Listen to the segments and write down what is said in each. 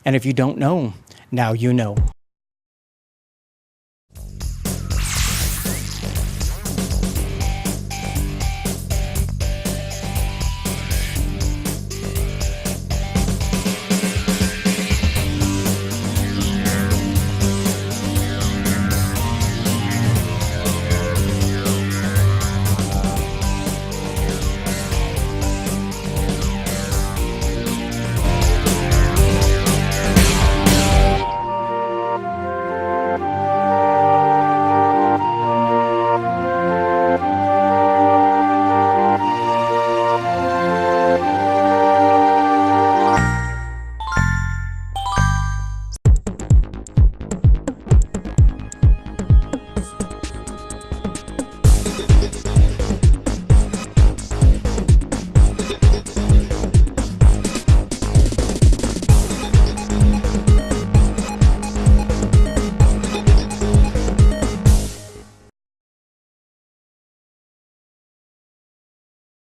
And if you don't know, now you know.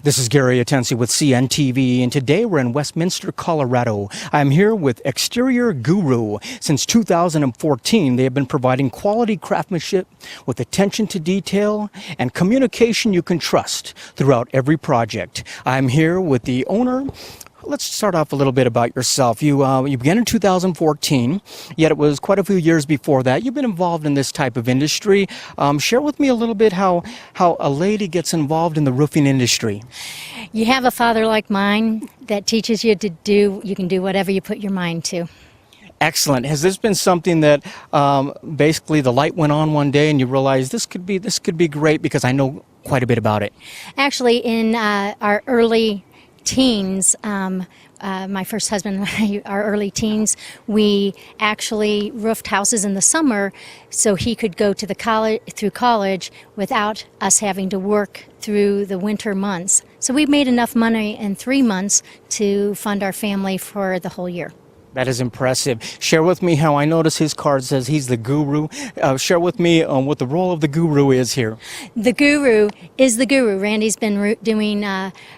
This is Gary Atensi with CNTV, and today we're in Westminster, Colorado. I'm here with Exterior Guru. Since 2014, they have been providing quality craftsmanship with attention to detail and communication you can trust throughout every project. I'm here with the owner. Let's start off a little bit about yourself. You began in 2014, yet it was quite a few years before that. You've been involved in this type of industry. Share with me a little bit how a lady gets involved in the roofing industry. You have a father like mine that teaches you you can do whatever you put your mind to. Excellent. Has this been something that basically the light went on one day and you realized this could be great because I know quite a bit about it? Actually, in our early teens, my first husband and I, our early teens, we actually roofed houses in the summer so he could go to through college without us having to work through the winter months. So we made enough money in 3 months to fund our family for the whole year. That is impressive. Share with me how I notice his card says he's the guru. Share with me what the role of the guru is here. The guru is the guru. Randy's been doing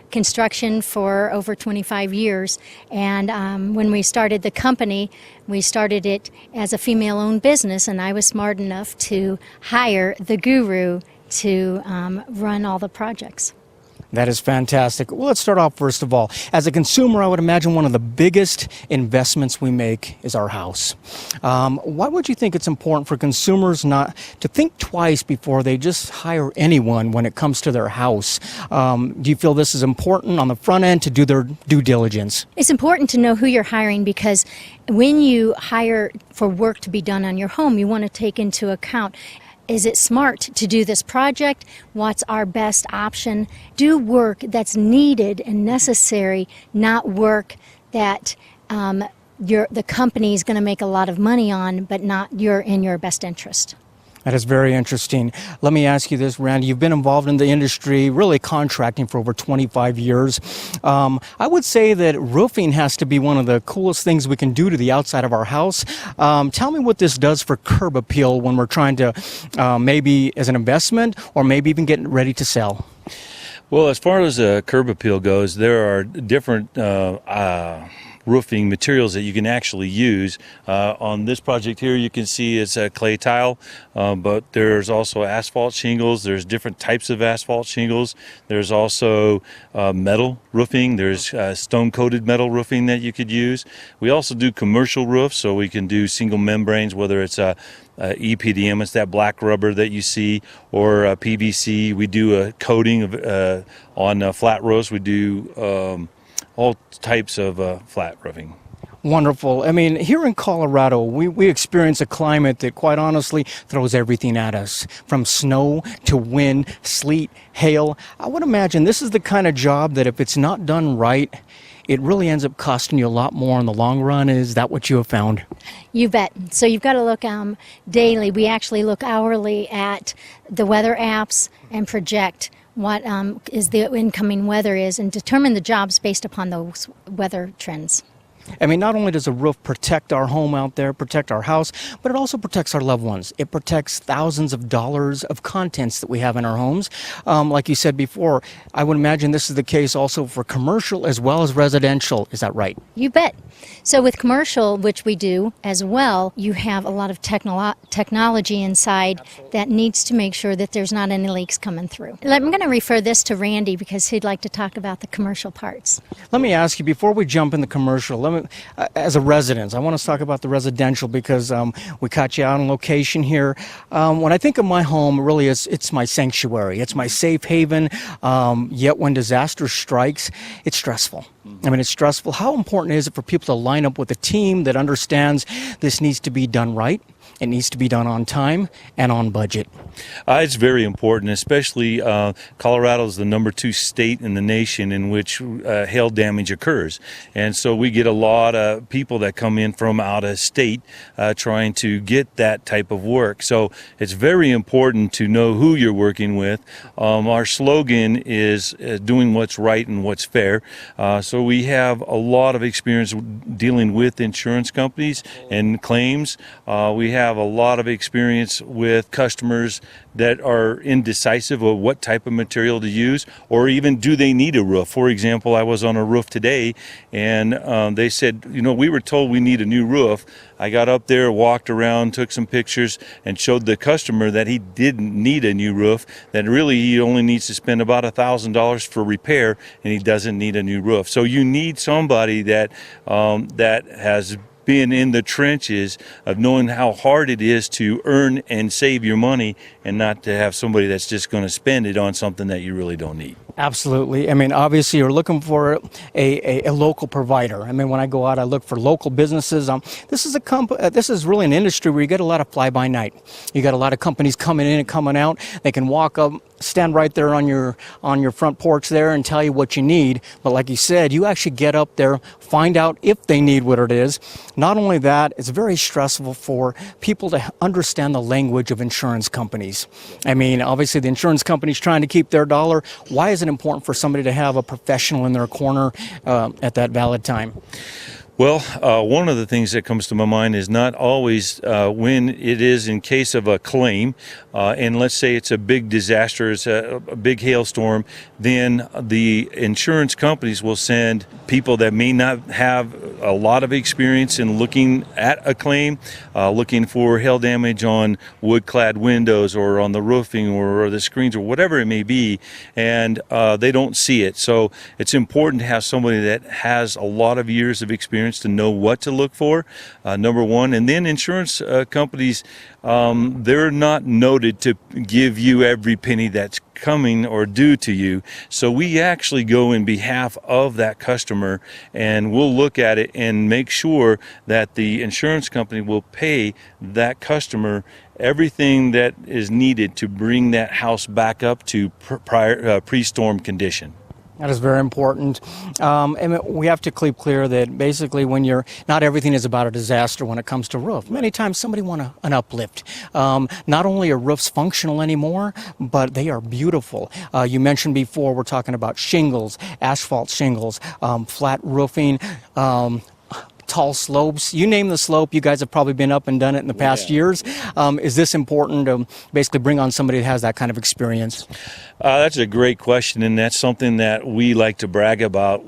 construction for over 25 years. And when we started the company, we started it as a female-owned business, and I was smart enough to hire the guru to run all the projects. That is fantastic. Well, let's start off first of all. As a consumer, I would imagine one of the biggest investments we make is our house. Why would you think it's important for consumers not to think twice before they just hire anyone when it comes to their house? Do you feel this is important on the front end to do their due diligence? It's important to know who you're hiring because when you hire for work to be done on your home, you want to take into account, is it smart to do this project? What's our best option? Do work that's needed and necessary, not work that the company is going to make a lot of money on, but not in your best interest. That is very interesting. Let me ask you this, Randy. You've been involved in the industry, really contracting for over 25 years. I would say that roofing has to be one of the coolest things we can do to the outside of our house. Tell me what this does for curb appeal when we're trying to maybe as an investment or maybe even getting ready to sell. Well, as far as curb appeal goes, there are different roofing materials that you can actually use. On this project here, you can see it's a clay tile, but there's also asphalt shingles. There's different types of asphalt shingles. There's also metal roofing. There's stone-coated metal roofing that you could use. We also do commercial roofs, so we can do single membranes, whether it's EPDM, it's that black rubber that you see, or PVC. We do a coating of, on flat roofs. We do all types of flat roofing. Wonderful. I mean, here in Colorado, we experience a climate that quite honestly throws everything at us, from snow to wind, sleet, hail. I would imagine this is the kind of job that if it's not done right, it really ends up costing you a lot more in the long run. Is that what you have found? You bet. So you've got to look daily. We actually look hourly at the weather apps and project what is the incoming weather is and determine the jobs based upon those weather trends. I mean, not only does a roof protect our home out there, protect our house, but it also protects our loved ones. It protects thousands of dollars of contents that we have in our homes. Like you said before, I would imagine this is the case also for commercial as well as residential. Is that right? You bet. So with commercial, which we do as well, you have a lot of technology inside that needs to make sure that there's not any leaks coming through. I'm going to refer this to Randy because he'd like to talk about the commercial parts. Let me ask you, before we jump in the commercial, as a resident, I want to talk about the residential because we caught you out on location here. When I think of my home, really it's my sanctuary. It's my safe haven. Yet when disaster strikes, it's stressful. I mean, it's stressful. How important is it for people to line up with a team that understands this needs to be done right? It needs to be done on time and on budget. It's very important, especially Colorado is the #2 state in the nation in which hail damage occurs. And so we get a lot of people that come in from out of state trying to get that type of work. So it's very important to know who you're working with. Our slogan is doing what's right and what's fair. So we have a lot of experience dealing with insurance companies and claims. We have a lot of experience with customers that are indecisive of what type of material to use, or even do they need a roof. For example, I was on a roof today and they said, we were told we need a new roof. I got up there, walked around, took some pictures, and showed the customer that he didn't need a new roof, that really he only needs to spend about $1,000 for repair, and he doesn't need a new roof. So you need somebody that has been in the trenches of knowing how hard it is to earn and save your money, and not to have somebody that's just going to spend it on something that you really don't need. Absolutely. I mean, obviously, you're looking for a local provider. I mean, when I go out, I look for local businesses. This is really an industry where you get a lot of fly-by-night. You got a lot of companies coming in and coming out. They can walk up, stand right there on your front porch there and tell you what you need. But like you said, you actually get up there, find out if they need what it is. Not only that, it's very stressful for people to understand the language of insurance companies. I mean, obviously, the insurance company's trying to keep their dollar. Why is it important for somebody to have a professional in their corner at that valid time? Well, one of the things that comes to my mind is not always when it is in case of a claim, and let's say it's a big disaster, it's a big hailstorm, then the insurance companies will send people that may not have a lot of experience in looking at a claim, looking for hail damage on wood-clad windows or on the roofing or the screens or whatever it may be, and they don't see it. So it's important to have somebody that has a lot of years of experience to know what to look for, number one. And then insurance companies, they're not noted to give you every penny that's coming or due to you. So we actually go in behalf of that customer, and we'll look at it and make sure that the insurance company will pay that customer everything that is needed to bring that house back up to pre-storm condition. That is very important. And we have to keep clear that basically not everything is about a disaster when it comes to roof. Many times somebody wants an uplift. Not only are roofs functional anymore, but they are beautiful. You mentioned before, we're talking about shingles, asphalt shingles, flat roofing, tall slopes. You name the slope, you guys have probably been up and done it in the past years. Is this important to basically bring on somebody that has that kind of experience? That's a great question, and that's something that we like to brag about.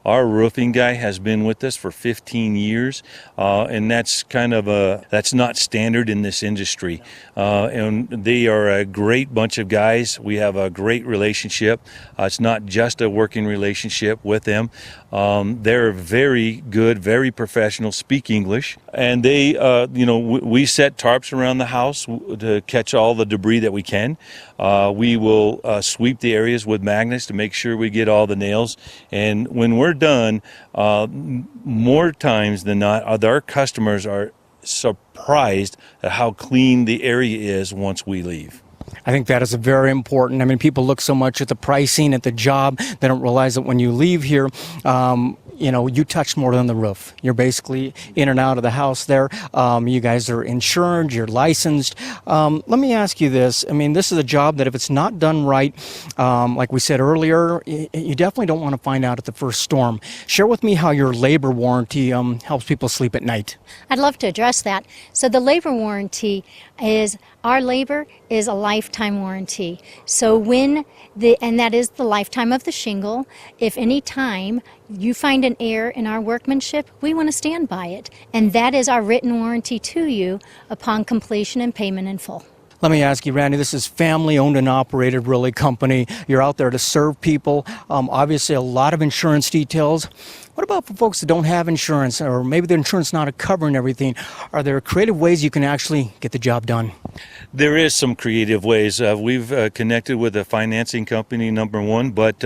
Our roofing guy has been with us for 15 years, and that's that's not standard in this industry. And they are a great bunch of guys. We have a great relationship. It's not just a working relationship with them. They're very good, very professional, speak English, and they, we set tarps around the house to catch all the debris that we can. We will sweep the areas with magnets to make sure we get all the nails. And when we're done, more times than not, our customers are surprised at how clean the area is once we leave. I think that is very important. I mean, people look so much at the pricing, at the job, they don't realize that when you leave here, you touch more than the roof. You're basically in and out of the house there. You guys are insured, you're licensed. Let me ask you this. I mean, this is a job that if it's not done right, like we said earlier, you definitely don't want to find out at the first storm. Share with me how your labor warranty helps people sleep at night. I'd love to address that. So the labor warranty is, our labor is a lifetime warranty. So and that is the lifetime of the shingle. If any time you find an error in our workmanship, we want to stand by it. And that is our written warranty to you upon completion and payment in full. Let me ask you, Randy, this is family owned and operated really company. You're out there to serve people. Obviously a lot of insurance details. What about for folks that don't have insurance, or maybe the insurance not covering everything? Are there creative ways you can actually get the job done? There is some creative ways. We've connected with a financing company, number one, but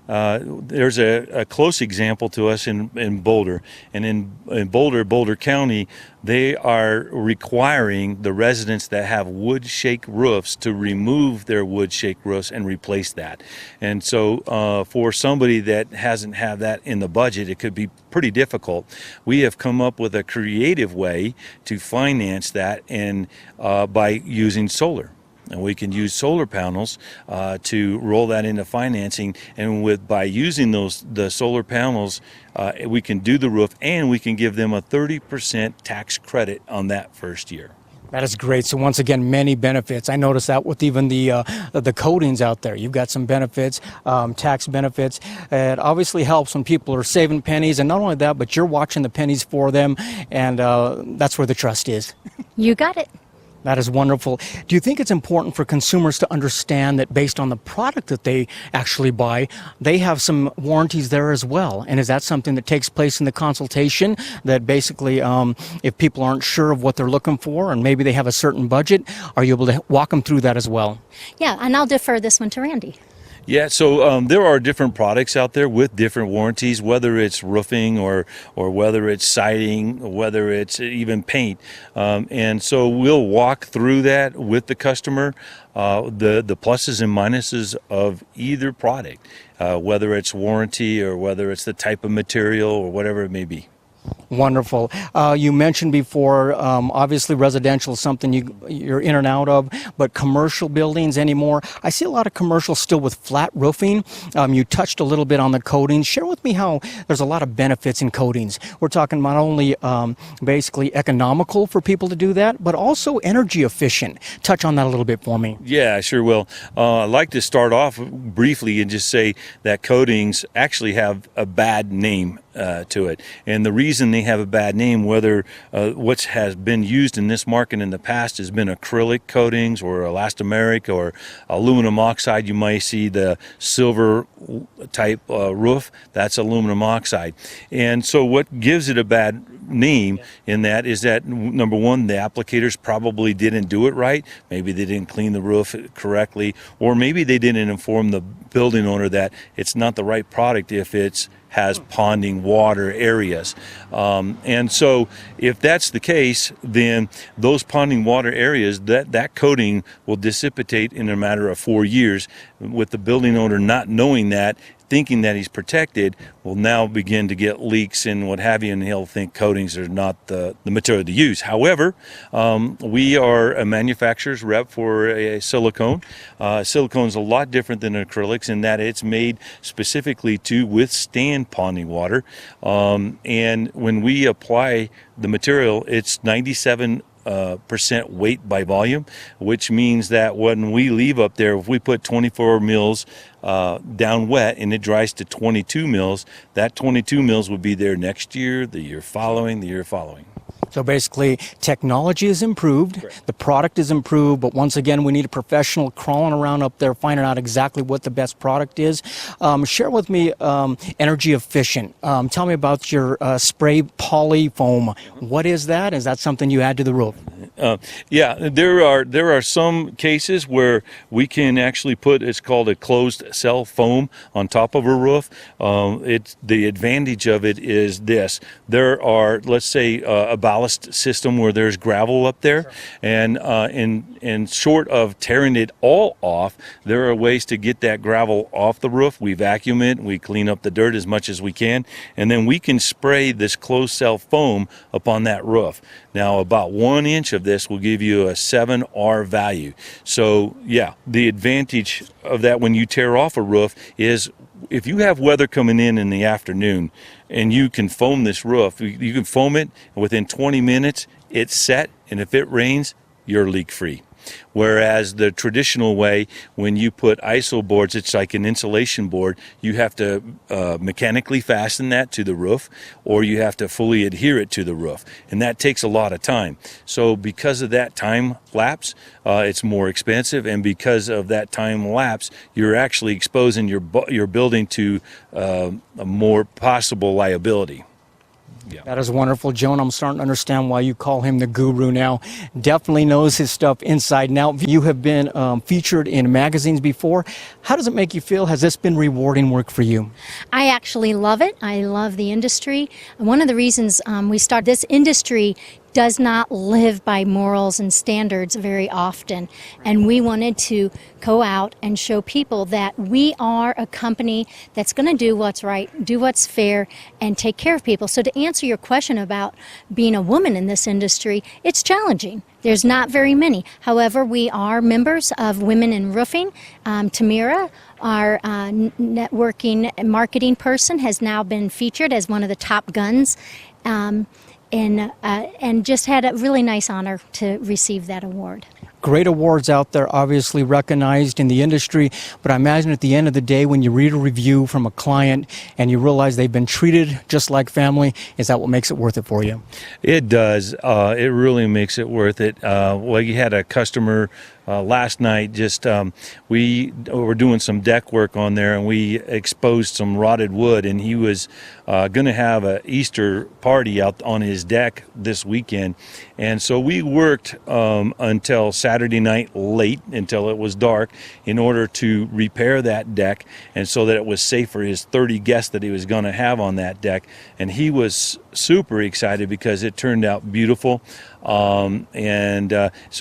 there's a close example to us in Boulder. And in Boulder County, they are requiring the residents that have wood shake roofs to remove their wood shake roofs and replace that. And so for somebody that hasn't had that in the budget, it could be pretty difficult. We have come up with a creative way to finance that, and by using solar. And we can use solar panels to roll that into financing. And by using the solar panels, we can do the roof, and we can give them a 30% tax credit on that first year. That is great. So once again, many benefits. I noticed that with even the coatings out there. You've got some benefits, tax benefits. It obviously helps when people are saving pennies, and not only that, but you're watching the pennies for them, and that's where the trust is. You got it. That is wonderful. Do you think it's important for consumers to understand that based on the product that they actually buy, they have some warranties there as well? And is that something that takes place in the consultation, that basically if people aren't sure of what they're looking for and maybe they have a certain budget, are you able to walk them through that as well? Yeah, and I'll defer this one to Randy. Yeah, so there are different products out there with different warranties, whether it's roofing or whether it's siding, or whether it's even paint. And so we'll walk through that with the customer, the pluses and minuses of either product, whether it's warranty or whether it's the type of material or whatever it may be. Wonderful. You mentioned before, obviously residential is something you're in and out of, but commercial buildings anymore. I see a lot of commercials still with flat roofing. You touched a little bit on the coatings. Share with me how there's a lot of benefits in coatings. We're talking not only basically economical for people to do that, but also energy efficient. Touch on that a little bit for me. Yeah, I sure will. I'd like to start off briefly and just say that coatings actually have a bad name to it. And the reason they have a bad name, whether what has been used in this market in the past has been acrylic coatings or elastomeric or aluminum oxide. You might see the silver type roof, that's aluminum oxide. And so what gives it a bad name in that is that, number one, the applicators probably didn't do it right. Maybe they didn't clean the roof correctly, or maybe they didn't inform the building owner that it's not the right product if it's has ponding water areas. And so if that's the case, then those ponding water areas, that coating will dissipate in a matter of 4 years, with the building owner not knowing that, thinking that he's protected, will now begin to get leaks and what have you, and he'll think coatings are not the material to use. However, we are a manufacturer's rep for a silicone. Silicone is a lot different than acrylics in that it's made specifically to withstand ponding water. And when we apply the material, it's 97% weight by volume, which means that when we leave up there, if we put 24 mils down wet and it dries to 22 mils, that 22 mils will be there next year, the year following, the year following. So basically, technology is improved, the product is improved, but once again, we need a professional crawling around up there, finding out exactly what the best product is. Share with me energy efficient. Tell me about your spray poly foam. What is that? Is that something you add to the roof? Yeah, there are some cases where we can actually put, it's called a closed cell foam on top of a roof. It's the advantage of it is this: there are, let's say, a ballast system where there's gravel up there, and in short of tearing it all off, there are ways to get that gravel off the roof. We vacuum it, we clean up the dirt as much as we can, and then we can spray this closed cell foam upon that roof. Now, about 1 inch of this will give you a 7R value. So, yeah, the advantage of that when you tear off a roof is if you have weather coming in the afternoon and you can foam this roof, you can foam it, and within 20 minutes, it's set, and if it rains, you're leak-free. Whereas the traditional way, when you put ISO boards, it's like an insulation board, you have to mechanically fasten that to the roof, or you have to fully adhere it to the roof. And that takes a lot of time. So because of that time lapse, it's more expensive. And because of that time lapse, you're actually exposing your building to a more possible liability. Yeah. That is wonderful, Joan. I'm starting to understand why you call him the guru now. Definitely knows his stuff inside and out. You have been featured in magazines before. How does it make you feel? Has this been rewarding work for you? I actually love it. I love the industry. One of the reasons we started this industry does not live by morals and standards very often. And we wanted to go out and show people that we are a company that's going to do what's right, do what's fair, and take care of people. So to answer your question about being a woman in this industry, it's challenging. There's not very many. However, we are members of Women in Roofing. Tamira, our networking and marketing person, has now been featured as one of the top guns. And just had a really nice honor to receive that award. Great awards out there, obviously recognized in the industry, but I imagine at the end of the day when you read a review from a client and you realize they've been treated just like family, is that what makes it worth it for you? It does. It really makes it worth it. Well, you had a customer last night, we were doing some deck work on there, and we exposed some rotted wood, and he was going to have an Easter party out on his deck this weekend. And so we worked until Saturday night late, until it was dark, in order to repair that deck, and so that it was safe for his 30 guests that he was going to have on that deck. And he was super excited because it turned out beautiful. So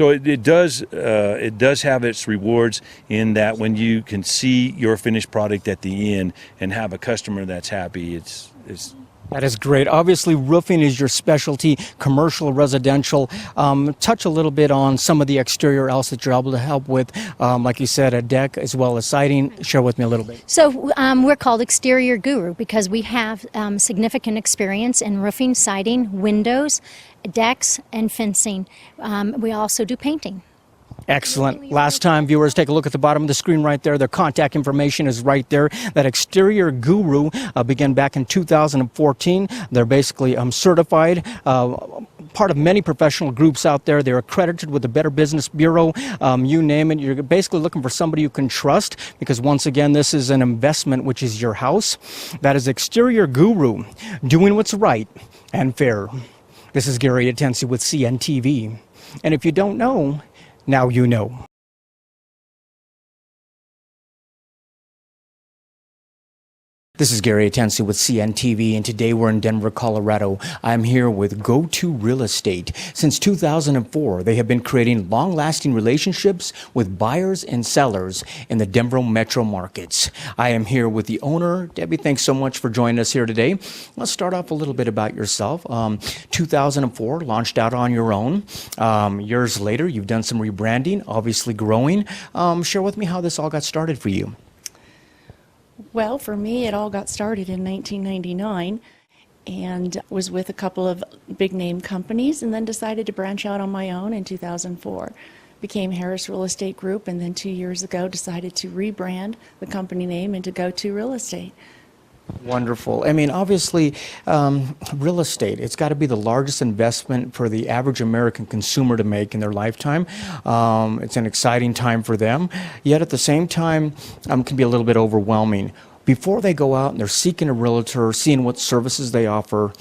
it does have its rewards in that when you can see your finished product at the end and have a customer that's happy, it's That is great. Obviously, roofing is your specialty, commercial, residential. Touch a little bit on some of the exterior else that you're able to help with, like you said, a deck as well as siding. Share with me a little bit. So we're called Exterior Guru because we have significant experience in roofing, siding, windows, decks, and fencing. We also do painting. Excellent. Last time, viewers, take a look at the bottom of the screen right there. Their contact information is right there. That Exterior Guru began back in 2014. They're basically certified, part of many professional groups out there. They're accredited with the Better Business Bureau. You name it. You're basically looking for somebody you can trust because, once again, this is an investment, which is your house. That is Exterior Guru, doing what's right and fair. This is Gary Atensi with CNTV. And if you don't know, now you know. This is Gary Atensi with CNTV, and today we're in Denver, Colorado. I'm here with Go-To Real Estate. Since 2004, they have been creating long-lasting relationships with buyers and sellers in the Denver metro markets. I am here with the owner. Debbie, thanks so much for joining us here today. Let's start off a little bit about yourself. 2004, launched out on your own. Years later, you've done some rebranding, obviously growing. Share with me how this all got started for you. Well, for me, it all got started in 1999 and was with a couple of big name companies and then decided to branch out on my own in 2004. Became Harris Real Estate Group, and then 2 years ago decided to rebrand the company name into Go-To Real Estate. Wonderful. I mean, obviously, real estate, it's got to be the largest investment for the average American consumer to make in their lifetime. It's an exciting time for them, yet at the same time, can be a little bit overwhelming. Before they go out and they're seeking a realtor, seeing what services they offer,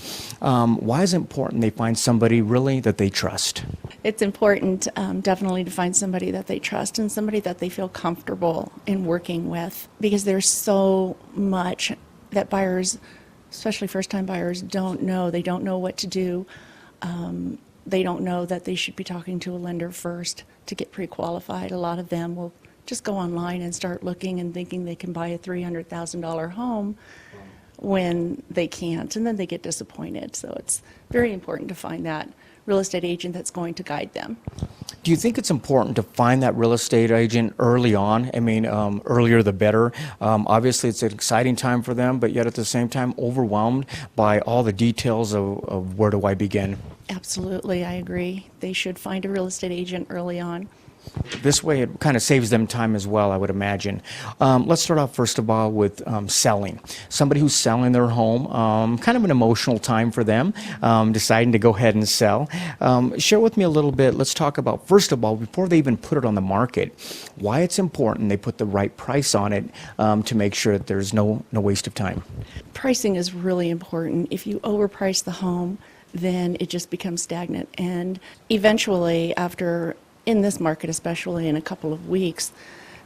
why is it important they find somebody really that they trust? It's important, definitely, to find somebody that they trust and somebody that they feel comfortable in working with, because there's so much that buyers, especially first-time buyers, don't know. They don't know what to do. They don't know that they should be talking to a lender first to get pre-qualified. A lot of them will just go online and start looking and thinking they can buy a $300,000 home when they can't, and then they get disappointed. So it's very important to find that real estate agent that's going to guide them. Do you think it's important to find that real estate agent early on? I mean, earlier the better. Obviously, it's an exciting time for them, but yet at the same time, overwhelmed by all the details of where do I begin? Absolutely, I agree. They should find a real estate agent early on. This way, it kind of saves them time as well, I would imagine. Let's start off, first of all, with selling. Somebody who's selling their home, kind of an emotional time for them, deciding to go ahead and sell. Share with me a little bit. Let's talk about, first of all, before they even put it on the market, why it's important they put the right price on it to make sure that there's no waste of time. Pricing is really important. If you overprice the home, then it just becomes stagnant. And eventually, in this market, especially in a couple of weeks,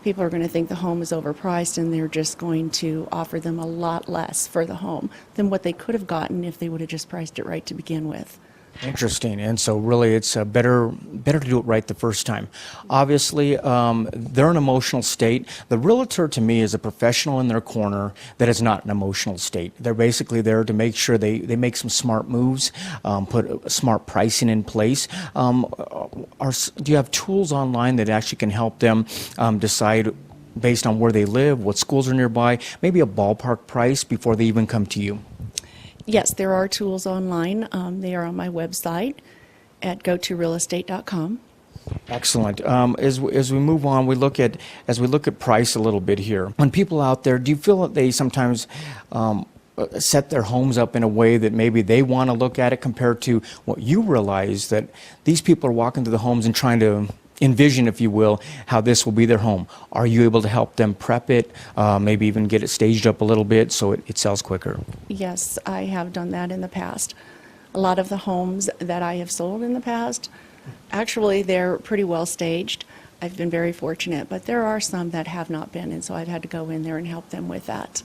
people are going to think the home is overpriced, and they're just going to offer them a lot less for the home than what they could have gotten if they would have just priced it right to begin with. Interesting. And so really it's better to do it right the first time. Obviously, they're an emotional state. The realtor, to me, is a professional in their corner that is not an emotional state. They're basically there to make sure they make some smart moves, put smart pricing in place. Do you have tools online that actually can help them decide based on where they live, what schools are nearby, maybe a ballpark price before they even come to you? Yes, there are tools online. They are on my website at gotorealestate.com. Excellent. As we move on, as we look at price a little bit here. When people out there, do you feel that they sometimes set their homes up in a way that maybe they want to look at it compared to what you realize that these people are walking through the homes and trying to envision, if you will, how this will be their home? Are you able to help them prep it, maybe even get it staged up a little bit so it sells quicker? Yes, I have done that in the past. A lot of the homes that I have sold in the past, actually, they're pretty well staged. I've been very fortunate, but there are some that have not been, and so I've had to go in there and help them with that.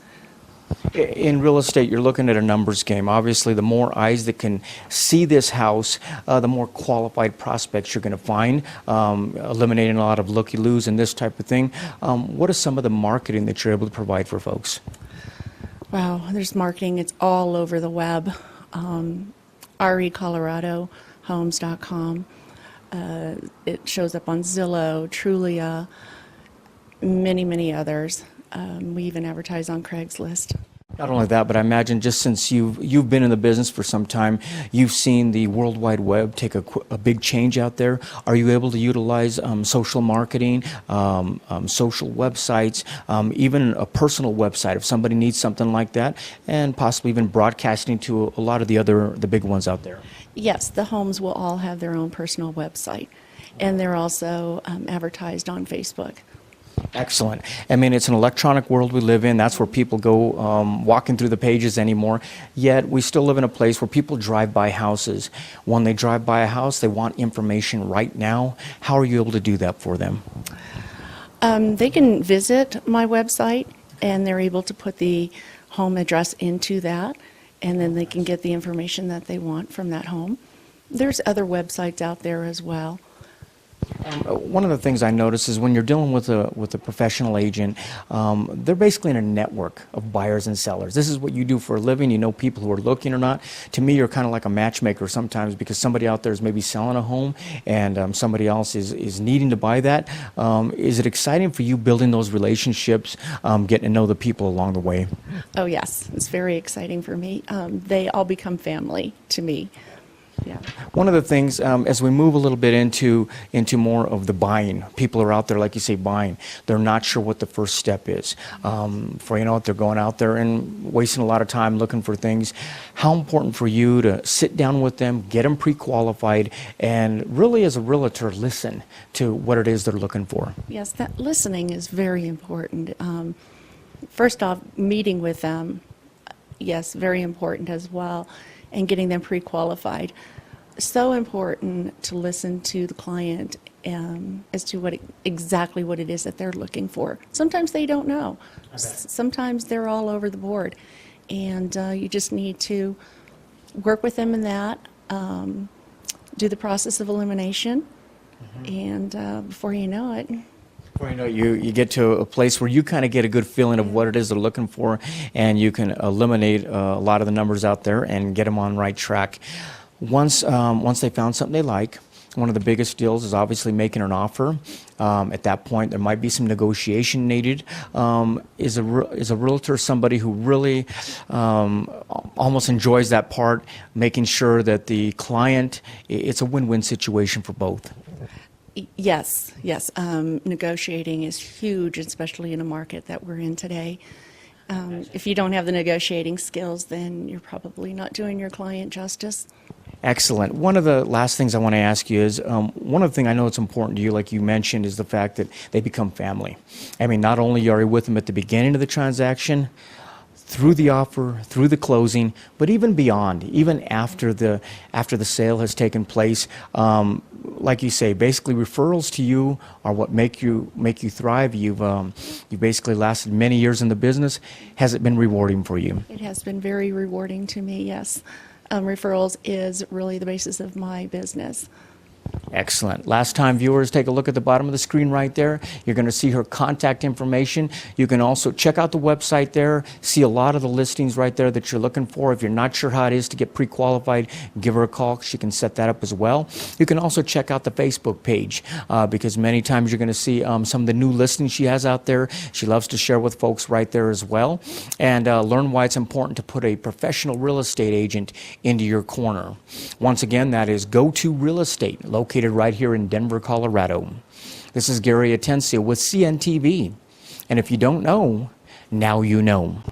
In real estate, you're looking at a numbers game. Obviously, the more eyes that can see this house, the more qualified prospects you're going to find, eliminating a lot of looky-loos and this type of thing. What is some of the marketing that you're able to provide for folks? Wow, there's marketing. It's all over the web. REColoradoHomes.com. It shows up on Zillow, Trulia, many, many others. We even advertise on Craigslist. Not only that, but I imagine just since you've been in the business for some time, you've seen the World Wide Web take a big change out there. Are you able to utilize social marketing, social websites, even a personal website if somebody needs something like that, and possibly even broadcasting to a lot of the big ones out there? Yes, the homes will all have their own personal website, and they're also advertised on Facebook. Excellent. I mean, it's an electronic world we live in. That's where people go walking through the pages anymore. Yet we still live in a place where people drive by houses. When they drive by a house, they want information right now. How are you able to do that for them? They can visit my website, and they're able to put the home address into that, and then they can get the information that they want from that home. There's other websites out there as well. One of the things I notice is when you're dealing with a professional agent, they're basically in a network of buyers and sellers. This is what you do for a living. You know people who are looking or not. To me, you're kind of like a matchmaker sometimes because somebody out there is maybe selling a home and somebody else is needing to buy that. Is it exciting for you building those relationships, getting to know the people along the way? Oh, yes. It's very exciting for me. They all become family to me. Yeah. One of the things, as we move a little bit into more of the buying, people are out there, like you say, buying. They're not sure what the first step is. For you know, they're going out there and wasting a lot of time looking for things. How important for you to sit down with them, get them pre-qualified, and really, as a realtor, listen to what it is they're looking for? Yes, that listening is very important. First off, meeting with them, yes, very important as well, and getting them pre-qualified. So important to listen to the client as to exactly what it is that they're looking for. Sometimes they don't know. Sometimes they're all over the board, and you just need to work with them in that, do the process of elimination, and before you know it, Well, you get to a place where you kind of get a good feeling of what it is they're looking for, and you can eliminate a lot of the numbers out there and get them on the right track. Once they found something they like, one of the biggest deals is obviously making an offer. At that point, there might be some negotiation needed. Is a realtor somebody who really almost enjoys that part, making sure that the client, it's a win-win situation for both? yes, yes. Negotiating is huge, especially in a market that we're in today. If you don't have the negotiating skills, then you're probably not doing your client justice. Excellent. One of the last things I want to ask you is, one of the things I know it's important to you, like you mentioned, is the fact that they become family. I mean, not only are you with them at the beginning of the transaction, through the offer, through the closing, but even beyond, even after the sale has taken place. Like you say, basically referrals to you are what make you thrive. You've basically lasted many years in the business. Has it been rewarding for you? It has been very rewarding to me, yes. Referrals is really the basis of my business. Excellent. Last time viewers, take a look at the bottom of the screen right there. You're going to see her contact information. You can also check out the website there, see a lot of the listings right there that you're looking for. If you're not sure how it is to get pre-qualified, give her a call. She can set that up as well. You can also check out the Facebook page because many times you're going to see some of the new listings she has out there. She loves to share with folks right there as well, and learn why it's important to put a professional real estate agent into your corner. Once again, that is Go-To Real Estate, located right here in Denver, Colorado. This is Gary Atencia with CNTV. And if you don't know, now you know.